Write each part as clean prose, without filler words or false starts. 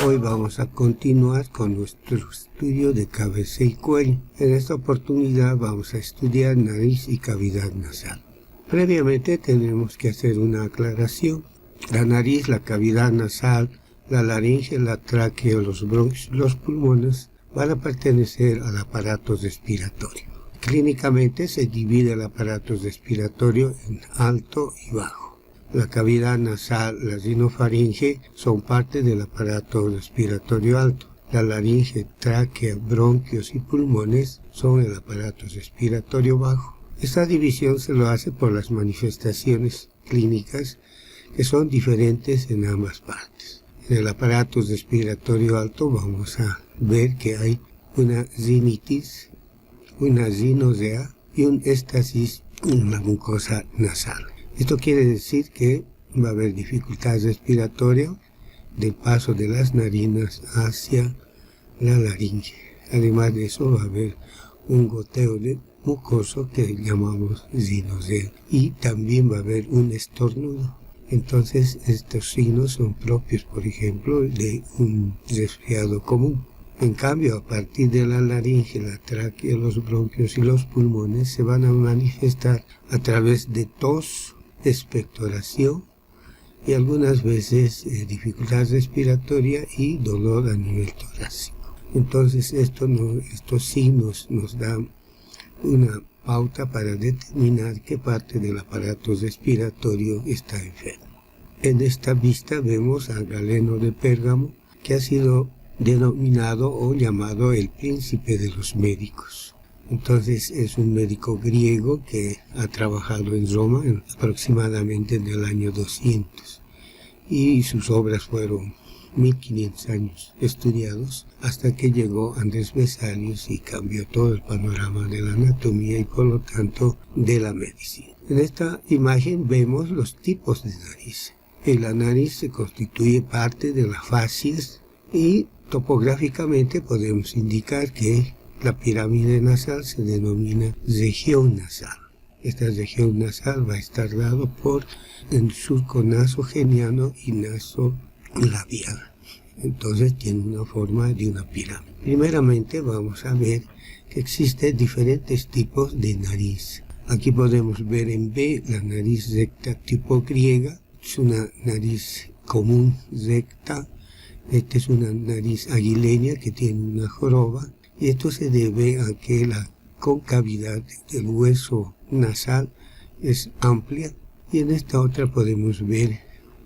Hoy vamos a continuar con nuestro estudio de cabeza y cuello. En esta oportunidad vamos a estudiar nariz y cavidad nasal. Previamente tenemos que hacer una aclaración. La nariz, la cavidad nasal, la laringe, la tráquea, los bronquios y los pulmones van a pertenecer al aparato respiratorio. Clínicamente se divide el aparato respiratorio en alto y bajo. La cavidad nasal, la rinofaringe son parte del aparato respiratorio alto. La laringe, tráquea, bronquios y pulmones son el aparato respiratorio bajo. Esta división se lo hace por las manifestaciones clínicas que son diferentes en ambas partes. En el aparato respiratorio alto vamos a ver que hay una rinitis, una rinosea y un éstasis en la mucosa nasal. Esto quiere decir que va a haber dificultad respiratoria del paso de las narinas hacia la laringe. Además de eso va a haber un goteo de mucoso que llamamos rinosea y también va a haber un estornudo. Entonces estos signos son propios, por ejemplo, de un resfriado común. En cambio, a partir de la laringe, la tráquea, los bronquios y los pulmones se van a manifestar a través de tos, expectoración y algunas veces dificultad respiratoria y dolor a nivel torácico. Entonces estos signos nos dan una pauta para determinar qué parte del aparato respiratorio está enfermo. En esta vista vemos al Galeno de Pérgamo, que ha sido denominado o llamado el príncipe de los médicos. Entonces es un médico griego que ha trabajado en Roma aproximadamente en el año 200 y sus obras fueron 1500 años estudiados hasta que llegó Andrés Vesalius y cambió todo el panorama de la anatomía y por lo tanto de la medicina. En esta imagen vemos los tipos de nariz. La nariz se constituye parte de las fascias y topográficamente podemos indicar que la pirámide nasal se denomina región nasal. Esta región nasal va a estar dado por el surco nasogeniano y nasolabial. Entonces tiene una forma de una pirámide. Primeramente vamos a ver que existen diferentes tipos de nariz. Aquí podemos ver en B la nariz recta tipo griega. Es una nariz común recta. Esta es una nariz aguileña que tiene una joroba. Y esto se debe a que la concavidad del hueso nasal es amplia. Y en esta otra podemos ver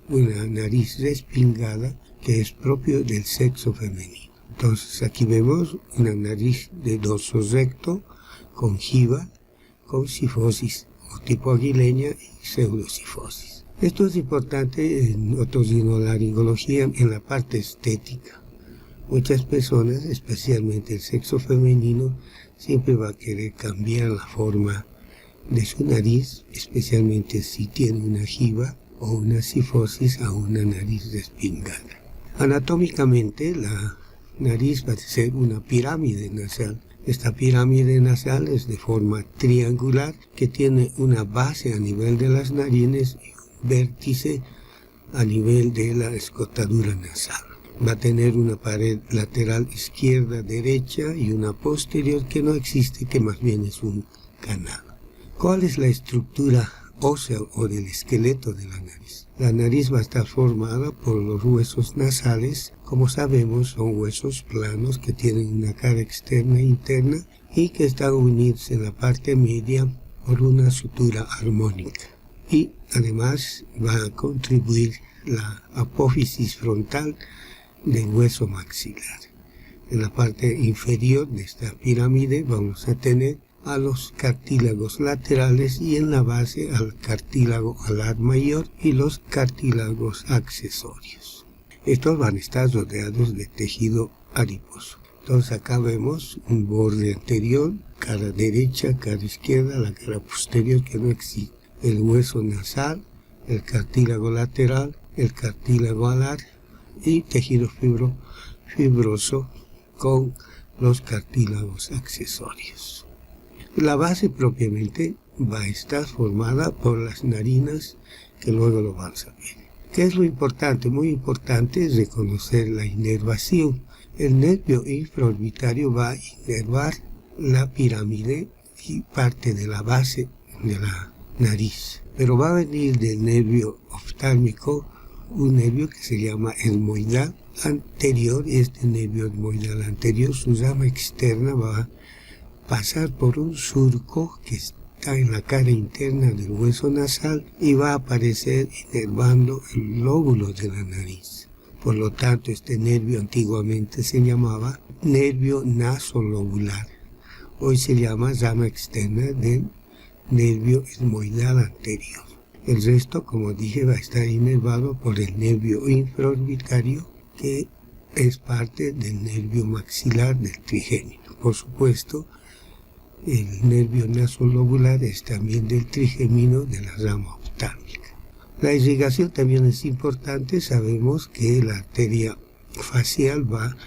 una nariz respingada que es propio del sexo femenino. Entonces aquí vemos una nariz de dorso recto, conjiva, con sifosis o tipo aguileña y pseudosifosis. Esto es importante en otorrinolaringología en la parte estética. Muchas personas, especialmente el sexo femenino, siempre va a querer cambiar la forma de su nariz, especialmente si tiene una jiba o una sifosis a una nariz respingada. Anatómicamente, la nariz va a ser una pirámide nasal. Esta pirámide nasal es de forma triangular que tiene una base a nivel de las narines y un vértice a nivel de la escotadura nasal. Va a tener una pared lateral izquierda, derecha y una posterior que no existe, que más bien es un canal. ¿Cuál es la estructura ósea o del esqueleto de la nariz? La nariz va a estar formada por los huesos nasales. Como sabemos, son huesos planos que tienen una cara externa e interna y que están unidos en la parte media por una sutura armónica. Y además va a contribuir la apófisis frontal del hueso maxilar. En la parte inferior de esta pirámide vamos a tener a los cartílagos laterales y en la base al cartílago alar mayor y los cartílagos accesorios. Estos van a estar rodeados de tejido adiposo. Entonces acá vemos un borde anterior, cara derecha, cara izquierda, la cara posterior que no existe. El hueso nasal, el cartílago lateral, el cartílago alar y tejido fibroso con los cartílagos accesorios. La base propiamente va a estar formada por las narinas, que luego lo vamos a ver. ¿Qué es lo importante? Muy importante es reconocer la inervación. El nervio infraorbitario va a inervar la pirámide y parte de la base de la nariz. Pero va a venir del nervio oftálmico un nervio que se llama etmoidal anterior. Este nervio etmoidal anterior, su rama externa va a pasar por un surco que está en la cara interna del hueso nasal y va a aparecer inervando el lóbulo de la nariz. Por lo tanto, este nervio antiguamente se llamaba nervio nasolobular. Hoy se llama rama externa del nervio etmoidal anterior. El resto, como dije, va a estar inervado por el nervio infraorbitario, que es parte del nervio maxilar del trigémino. Por supuesto, el nervio nasolobular es también del trigémino de la rama oftálmica. La irrigación también es importante. Sabemos que la arteria facial va a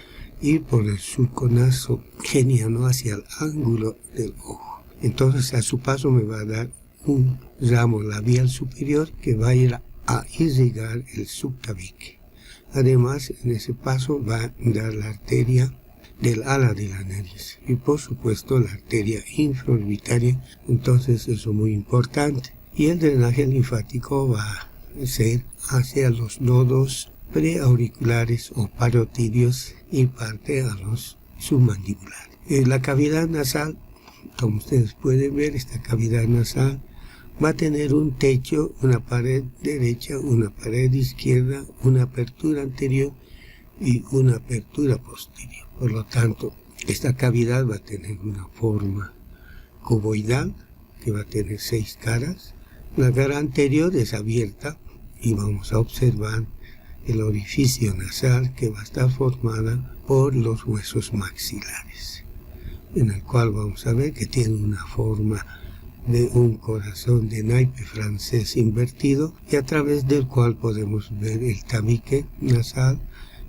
ir por el surco nasogeniano hacia el ángulo del ojo. Entonces, a su paso me va a dar un ramo labial superior que va a ir a irrigar el subtabique. Además, en ese paso va a dar la arteria del ala de la nariz y por supuesto la arteria infraorbitaria. Entonces, eso es muy importante. Y el drenaje linfático va a ser hacia los nodos preauriculares o parotidios y parte a los submandibulares. La cavidad nasal, como ustedes pueden ver, esta cavidad nasal va a tener un techo, una pared derecha, una pared izquierda, una apertura anterior y una apertura posterior. Por lo tanto, esta cavidad va a tener una forma cuboidal que va a tener 6 caras. La cara anterior es abierta y vamos a observar el orificio nasal que va a estar formada por los huesos maxilares, en el cual vamos a ver que tiene una forma de un corazón de naipe francés invertido y a través del cual podemos ver el tabique nasal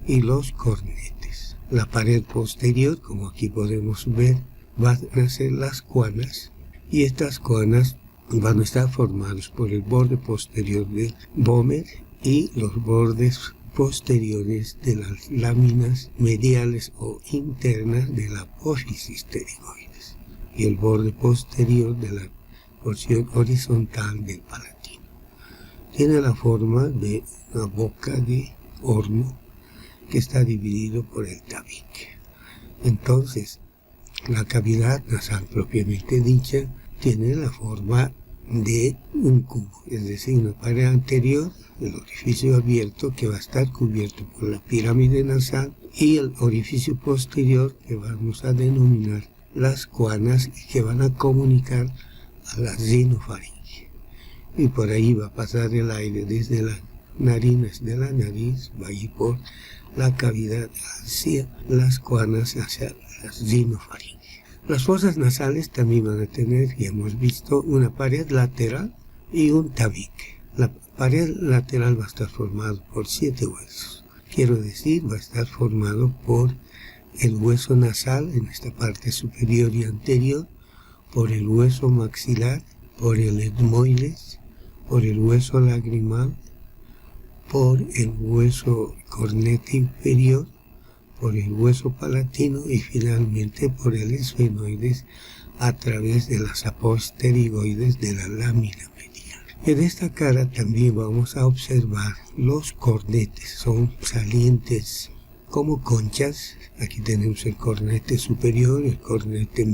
y los cornetes. La pared posterior, como aquí podemos ver, van a ser las cuanas y estas cuanas van a estar formados por el borde posterior del vómer y los bordes posteriores de las láminas mediales o internas de la apófisis pterigoides y el borde posterior de la porción horizontal del palatino. Tiene la forma de una boca de horno que está dividido por el tabique. Entonces, la cavidad nasal propiamente dicha tiene la forma de un cubo, es decir, una pared anterior, el orificio abierto que va a estar cubierto por la pirámide nasal y el orificio posterior que vamos a denominar las cuanas y que van a comunicar a la rinofaringe. Y por ahí va a pasar el aire desde las narinas de la nariz, va a ir por la cavidad hacia las cuanas, hacia la rinofaringe. Las fosas nasales también van a tener, ya hemos visto, una pared lateral y un tabique. La pared lateral va a estar formada por 7 huesos. Quiero decir, va a estar formado por el hueso nasal en esta parte superior y anterior, por el hueso maxilar, por el etmoides, por el hueso lagrimal, por el hueso cornete inferior, por el hueso palatino y finalmente por el esfenoides a través de las apóstergoides de la lámina medial. En esta cara también vamos a observar los cornetes, son salientes como conchas. Aquí tenemos el cornete superior, el cornete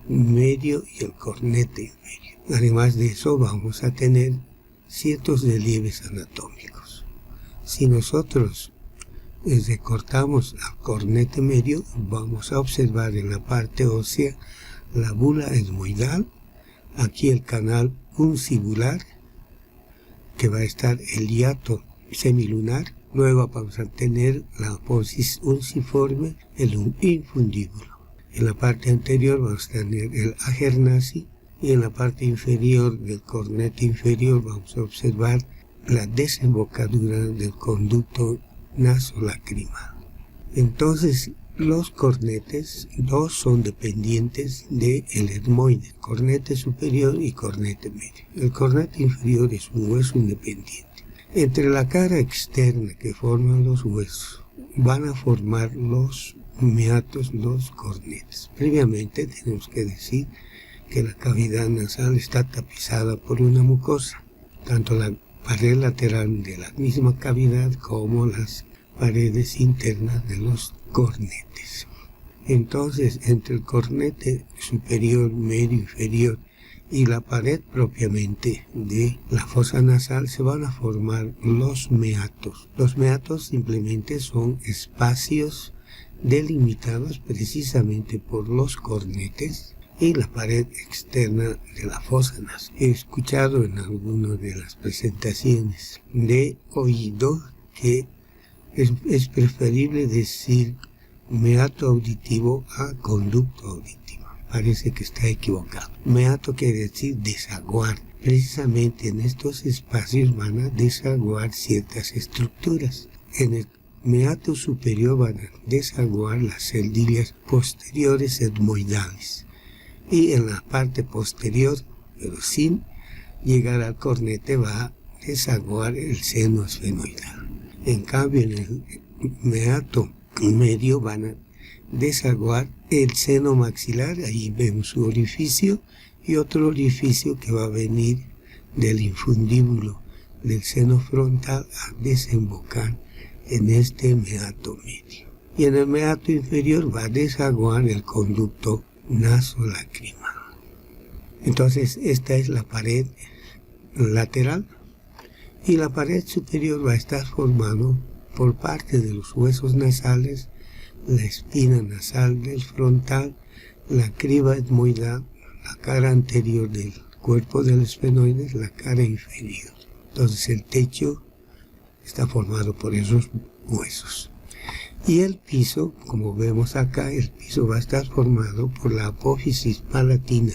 medio y el cornete inferior. Además de eso vamos a tener ciertos relieves anatómicos. Si nosotros recortamos al cornete medio, vamos a observar en la parte ósea la bula etmoidal, aquí el canal uncibular, que va a estar el hiato semilunar, luego vamos a tener la apófisis unciforme, el infundíbulo. En la parte anterior vamos a tener el agernaci y en la parte inferior del cornete inferior vamos a observar la desembocadura del conducto nasolacrimal. Entonces, los cornetes, dos son dependientes del etmoide, cornete superior y cornete medio. El cornete inferior es un hueso independiente. Entre la cara externa que forman los huesos van a formar los meatos, los cornetes. Previamente tenemos que decir que la cavidad nasal está tapizada por una mucosa, tanto la pared lateral de la misma cavidad como las paredes internas de los cornetes. Entonces, entre el cornete superior, medio, inferior y la pared propiamente de la fosa nasal se van a formar los meatos. Los meatos simplemente son espacios delimitados precisamente por los cornetes y la pared externa de la fosa nasal. He escuchado en algunas de las presentaciones de oído que es preferible decir meato auditivo a conducto auditivo. Parece que está equivocado. Meato quiere decir desaguar. Precisamente en estos espacios van a desaguar ciertas estructuras. En el meato superior van a desaguar las celdillas posteriores etmoidales. Y en la parte posterior, pero sin llegar al cornete, va a desaguar el seno esfenoidal. En cambio, en el meato medio van a desaguar el seno maxilar, ahí vemos su orificio, y otro orificio que va a venir del infundíbulo del seno frontal a desembocar en este meato medio. Y en el meato inferior va a desaguar el conducto nasolacrimal. Entonces esta es la pared lateral, y la pared superior va a estar formado por parte de los huesos nasales, la espina nasal del frontal, la criba etmoidal, la cara anterior del cuerpo del esfenoides, la cara inferior. Entonces el techo está formado por esos huesos. Y el piso, como vemos acá, el piso va a estar formado por la apófisis palatina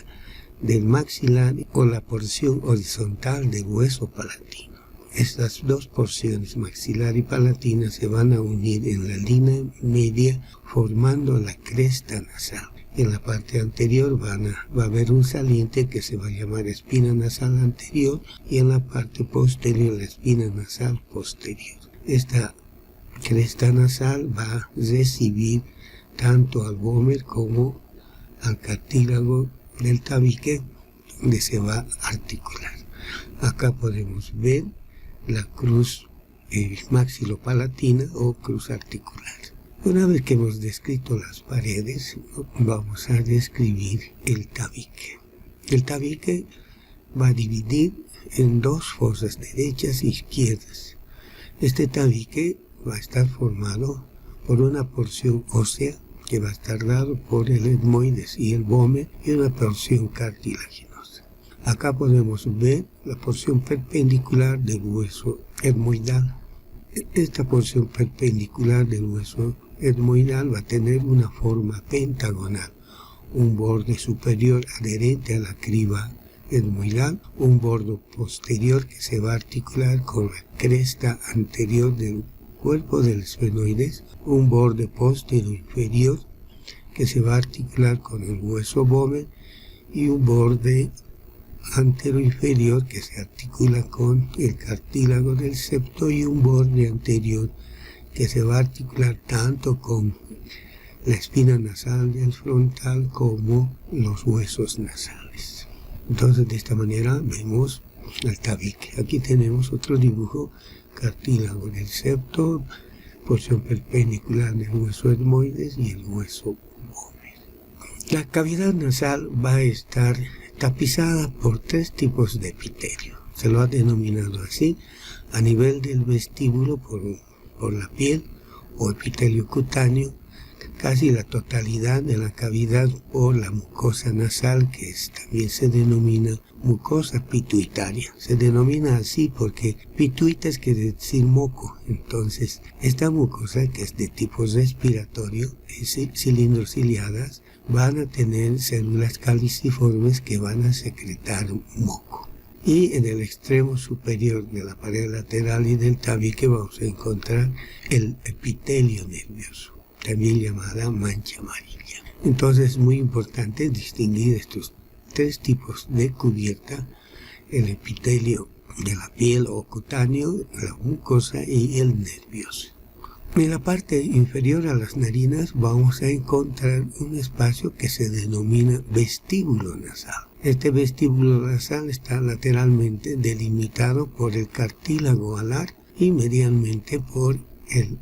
del maxilar o la porción horizontal del hueso palatino. Estas dos porciones, maxilar y palatina, se van a unir en la línea media formando la cresta nasal. En la parte anterior va a haber un saliente que se va a llamar espina nasal anterior, y en la parte posterior la espina nasal posterior. Esta cresta nasal va a recibir tanto al vómer como al cartílago del tabique, donde se va a articular. Acá podemos ver la cruz maxilopalatina o cruz articular. Una vez que hemos descrito las paredes, vamos a describir el tabique. El tabique va a dividir en dos fosas derechas e izquierdas. Este tabique va a estar formado por una porción ósea que va a estar dado por el etmoides y el vómer, y una porción cartilaginosa. Acá podemos ver la porción perpendicular del hueso etmoidal. Esta porción perpendicular del hueso etmoidal va a tener una forma pentagonal, un borde superior adherente a la criba etmoidal, un borde posterior que se va a articular con la cresta anterior del cuerpo del esfenoides, un borde posterior inferior que se va a articular con el hueso vómer, y un borde antero inferior que se articula con el cartílago del septo, y un borde anterior que se va a articular tanto con la espina nasal del frontal como los huesos nasales. Entonces de esta manera vemos el tabique. Aquí tenemos otro dibujo: cartílago del septo, porción perpendicular del hueso etmoides y el hueso vómer. La cavidad nasal va a estar tapizada por tres tipos de epitelio. Se lo ha denominado así: a nivel del vestíbulo por la piel o epitelio cutáneo, casi la totalidad de la cavidad por la mucosa nasal, que también se denomina mucosa pituitaria. Se denomina así porque pituitas quiere decir moco. Entonces esta mucosa, que es de tipo respiratorio, cilindros ciliadas, van a tener células caliciformes que van a secretar moco. Y en el extremo superior de la pared lateral y del tabique vamos a encontrar el epitelio nervioso, también llamada mancha amarilla. Entonces es muy importante distinguir estos tres tipos de cubierta: el epitelio de la piel o cutáneo, la mucosa y el nervioso. En la parte inferior a las narinas vamos a encontrar un espacio que se denomina vestíbulo nasal. Este vestíbulo nasal está lateralmente delimitado por el cartílago alar y medialmente por el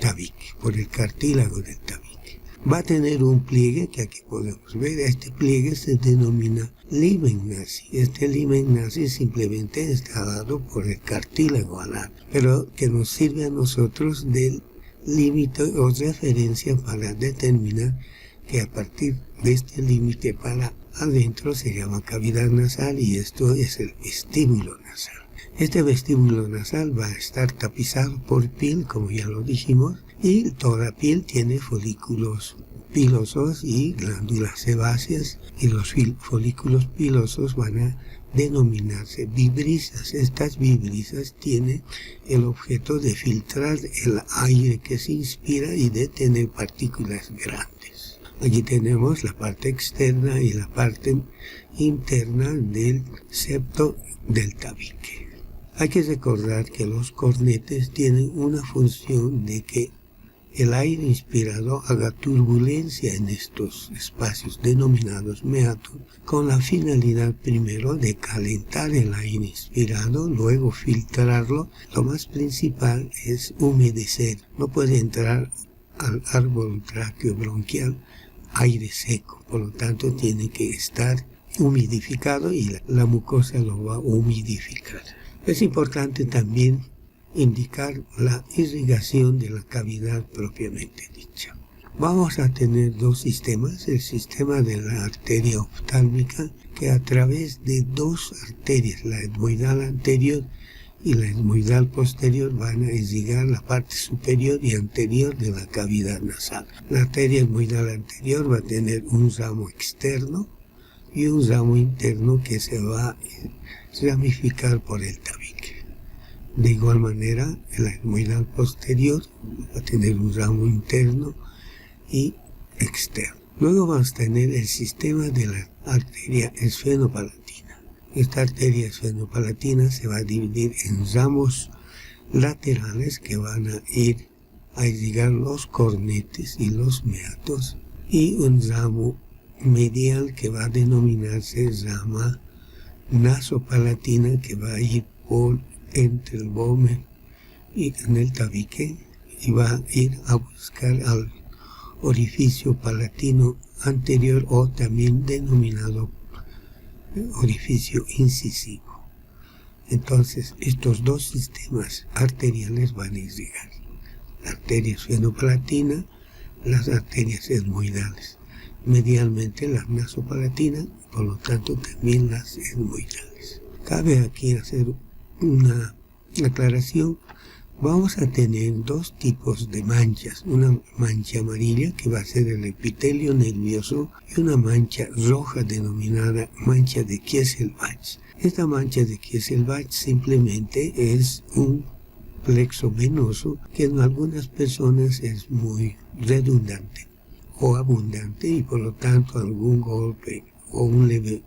tabique, por el cartílago del tabique. Va a tener un pliegue que aquí podemos ver. Este pliegue se denomina limen nasi. Este limen nasi simplemente está dado por el cartílago alar, pero que nos sirve a nosotros del límite o referencia para determinar que a partir de este límite para adentro se llama cavidad nasal y esto es el vestíbulo nasal. Este vestíbulo nasal va a estar tapizado por piel, como ya lo dijimos, y toda piel tiene folículos pilosos y glándulas sebáceas, y los folículos pilosos van a denominarse vibrisas. Estas vibrisas tienen el objeto de filtrar el aire que se inspira y de tener partículas grandes. Aquí tenemos la parte externa y la parte interna del septo del tabique. Hay que recordar que los cornetes tienen una función de que el aire inspirado haga turbulencia en estos espacios denominados meatos, con la finalidad primero de calentar el aire inspirado, luego filtrarlo. Lo más principal es humedecer. No puede entrar al árbol tráqueo bronquial aire seco, por lo tanto tiene que estar humidificado y la mucosa lo va a humidificar. Es importante también indicar la irrigación de la cavidad propiamente dicha. Vamos a tener dos sistemas: el sistema de la arteria oftálmica, que a través de dos arterias, la etmoidal anterior y la etmoidal posterior, van a irrigar la parte superior y anterior de la cavidad nasal. La arteria etmoidal anterior va a tener un ramo externo y un ramo interno que se va a ramificar por el tabique. De igual manera, la etmoidal posterior va a tener un ramo interno y externo. Luego vamos a tener el sistema de la arteria esfenopalatina. Esta arteria esfenopalatina se va a dividir en ramos laterales que van a ir a irrigar los cornetes y los meatos, y un ramo medial que va a denominarse rama nasopalatina, que va a ir por entre el vómer y en el tabique y va a ir a buscar al orificio palatino anterior, o también denominado orificio incisivo. Entonces estos dos sistemas arteriales van a irrigar la arteria esfenopalatina, las arterias etmoidales, medialmente la nasopalatina, por lo tanto también las etmoidales. Cabe aquí hacer una aclaración. Vamos a tener dos tipos de manchas: una mancha amarilla, que va a ser el epitelio nervioso, y una mancha roja denominada mancha de Kieselbach. Esta mancha de Kieselbach simplemente es un plexo venoso que en algunas personas es muy redundante o abundante, y por lo tanto algún golpe o un leve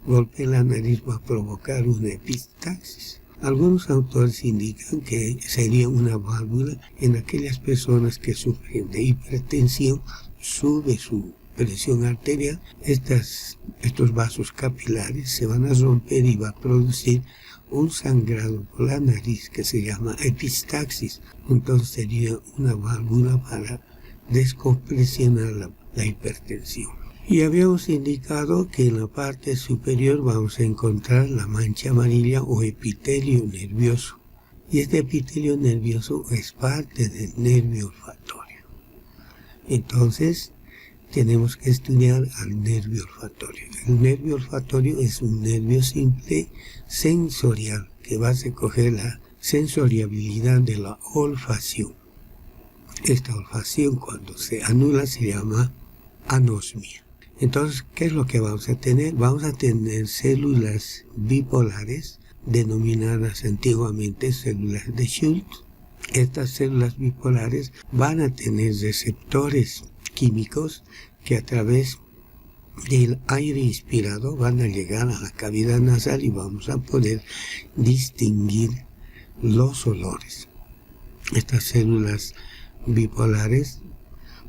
golpe en la nariz va a provocar una epistaxis. Algunos autores indican que sería una válvula en aquellas personas que sufren de hipertensión, sube su presión arterial, estos vasos capilares se van a romper y va a producir un sangrado por la nariz que se llama epistaxis. Entonces sería una válvula para descompresionar la hipertensión. Y habíamos indicado que en la parte superior vamos a encontrar la mancha amarilla o epitelio nervioso. Y este epitelio nervioso es parte del nervio olfatorio. Entonces tenemos que estudiar al nervio olfatorio. El nervio olfatorio es un nervio simple sensorial que va a recoger la sensoriabilidad de la olfacción. Esta olfacción, cuando se anula, se llama anosmia. Entonces, ¿qué es lo que vamos a tener? Vamos a tener células bipolares, denominadas antiguamente células de Schultz. Estas células bipolares van a tener receptores químicos que a través del aire inspirado van a llegar a la cavidad nasal y vamos a poder distinguir los olores. Estas células bipolares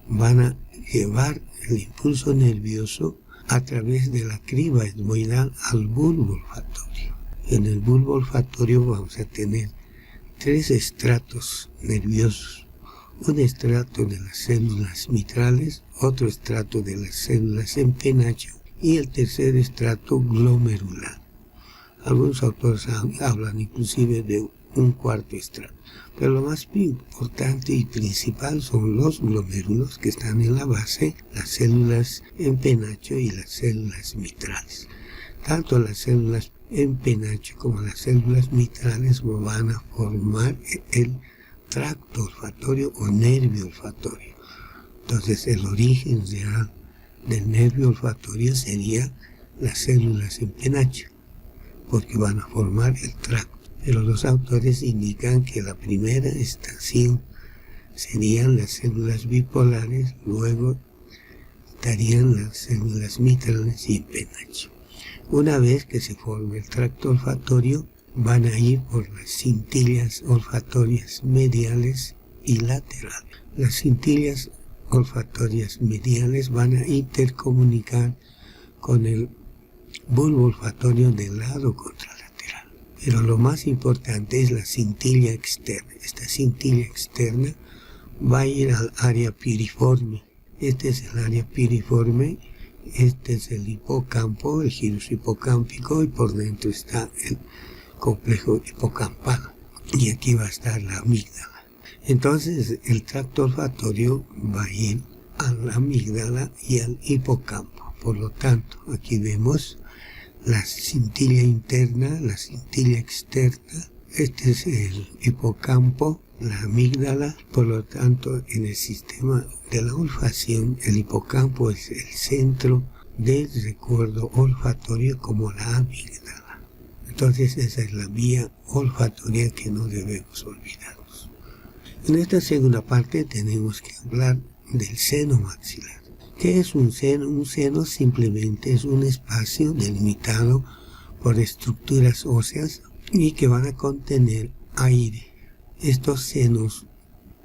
van a llevar el impulso nervioso a través de la criba etmoidal al bulbo olfatorio. En el bulbo olfatorio vamos a tener 3 estratos nerviosos. Un estrato de las células mitrales, otro estrato de las células en penacho y el tercer estrato glomerular. Algunos autores hablan inclusive de un cuarto estrato, pero lo más importante y principal son los glomérulos que están en la base, las células en penacho y las células mitrales. Tanto las células en penacho como las células mitrales van a formar el tracto olfatorio o nervio olfatorio. Entonces el origen real del nervio olfatorio sería las células en penacho, porque van a formar el tracto. Pero los autores indican que la primera estación serían las células bipolares, luego estarían las células mitrales y en penacho. Una vez que se forme el tracto olfatorio, van a ir por las cintillas olfatorias mediales y laterales. Las cintillas olfatorias mediales van a intercomunicar con el bulbo olfatorio del lado contralateral. Pero lo más importante es la cintilla externa. Esta cintilla externa va a ir al área piriforme. Este es el área piriforme, este es el hipocampo, el gyrus hipocámpico, y por dentro está el complejo hipocampal. Y aquí va a estar la amígdala. Entonces el tracto olfatorio va a ir a la amígdala y al hipocampo. Por lo tanto, aquí vemos la cintilla interna, la cintilla externa. Este es el hipocampo, la amígdala. Por lo tanto, en el sistema de la olfacción, el hipocampo es el centro del recuerdo olfatorio como la amígdala. Entonces esa es la vía olfatoria que no debemos olvidarnos. En esta segunda parte tenemos que hablar del seno maxilar. ¿Qué es un seno? Un seno simplemente es un espacio delimitado por estructuras óseas y que van a contener aire. Estos senos,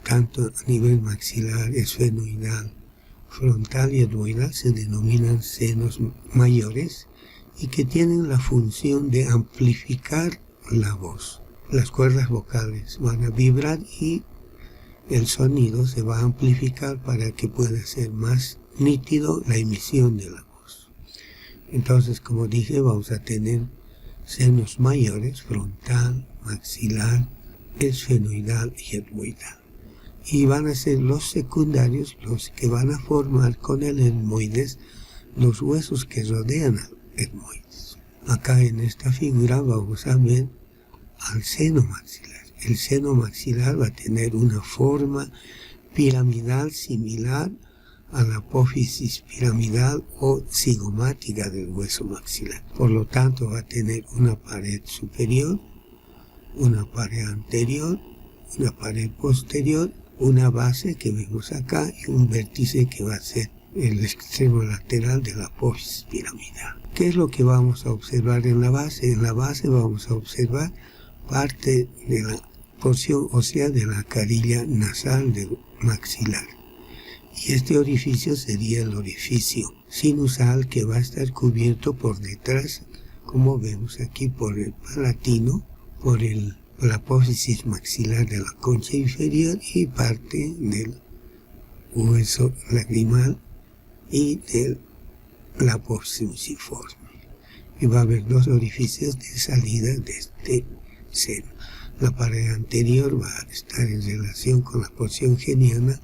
tanto a nivel maxilar, esfenoidal, frontal y etmoidal, se denominan senos mayores y que tienen la función de amplificar la voz. Las cuerdas vocales van a vibrar y el sonido se va a amplificar para que pueda ser más nítido la emisión de la voz. Entonces, como dije, vamos a tener senos mayores, frontal, maxilar, esfenoidal y etmoidal. Y van a ser los secundarios los que van a formar con el etmoides los huesos que rodean al etmoides. Acá en esta figura vamos a ver al seno maxilar. El seno maxilar va a tener una forma piramidal similar a la apófisis piramidal o cigomática del hueso maxilar. Por lo tanto, va a tener una pared superior, una pared anterior, una pared posterior, una base que vemos acá y un vértice que va a ser el extremo lateral de la apófisis piramidal. ¿Qué es lo que vamos a observar en la base? En la base vamos a observar parte de la porción ósea de la carilla nasal del maxilar. Y este orificio sería el orificio sinusal que va a estar cubierto por detrás, como vemos aquí, por el palatino, por la apófisis maxilar de la concha inferior y parte del hueso lagrimal y de la apófisis muciforme. Y va a haber 2 orificios de salida de este seno. La pared anterior va a estar en relación con la porción geniana,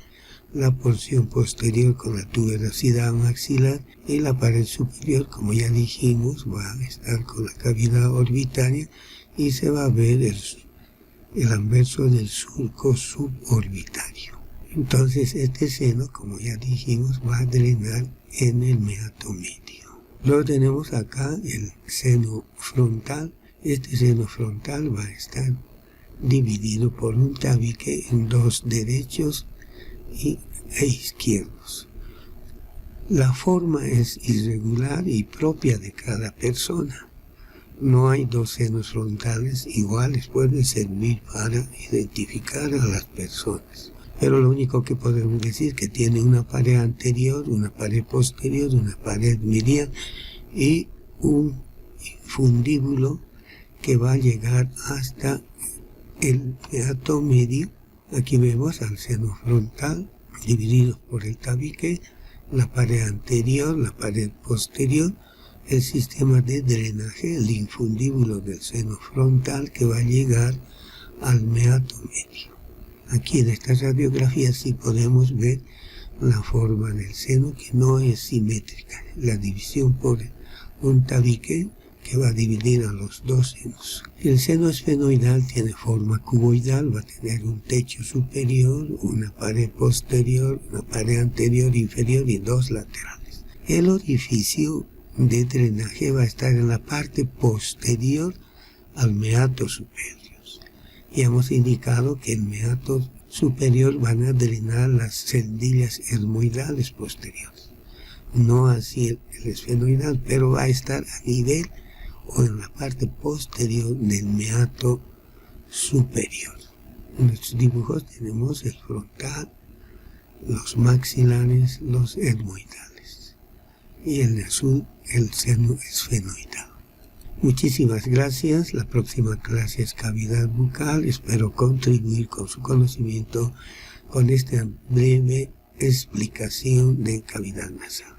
la porción posterior con la tuberosidad maxilar y la pared superior, como ya dijimos, va a estar con la cavidad orbitaria y se va a ver el anverso del surco suborbitario. Entonces este seno, como ya dijimos, va a drenar en el meato medio. Luego tenemos acá el seno frontal. Este seno frontal va a estar dividido por un tabique en 2 derechos e izquierdos. La forma es irregular y propia de cada persona. No hay dos senos frontales iguales, pueden servir para identificar a las personas. Pero lo único que podemos decir es que tiene una pared anterior, una pared posterior, una pared medial y un infundíbulo que va a llegar hasta el meato medio. Aquí vemos al seno frontal dividido por el tabique, la pared anterior, la pared posterior, el sistema de drenaje, el infundíbulo del seno frontal que va a llegar al meato medio. Aquí en esta radiografía sí podemos ver la forma del seno, que no es simétrica, la división por un tabique que va a dividir a los dos senos. El seno esfenoidal tiene forma cuboidal, va a tener un techo superior, una pared posterior, una pared anterior, inferior y dos laterales. El orificio de drenaje va a estar en la parte posterior al meato superior. Y hemos indicado que el meato superior van a drenar las celdillas etmoidales posteriores. No así el esfenoidal, pero va a estar a nivel o en la parte posterior del meato superior. En nuestros dibujos tenemos el frontal, los maxilares, los etmoidales y en azul el seno esfenoidal. Muchísimas gracias. La próxima clase es cavidad bucal. Espero contribuir con su conocimiento con esta breve explicación de cavidad nasal.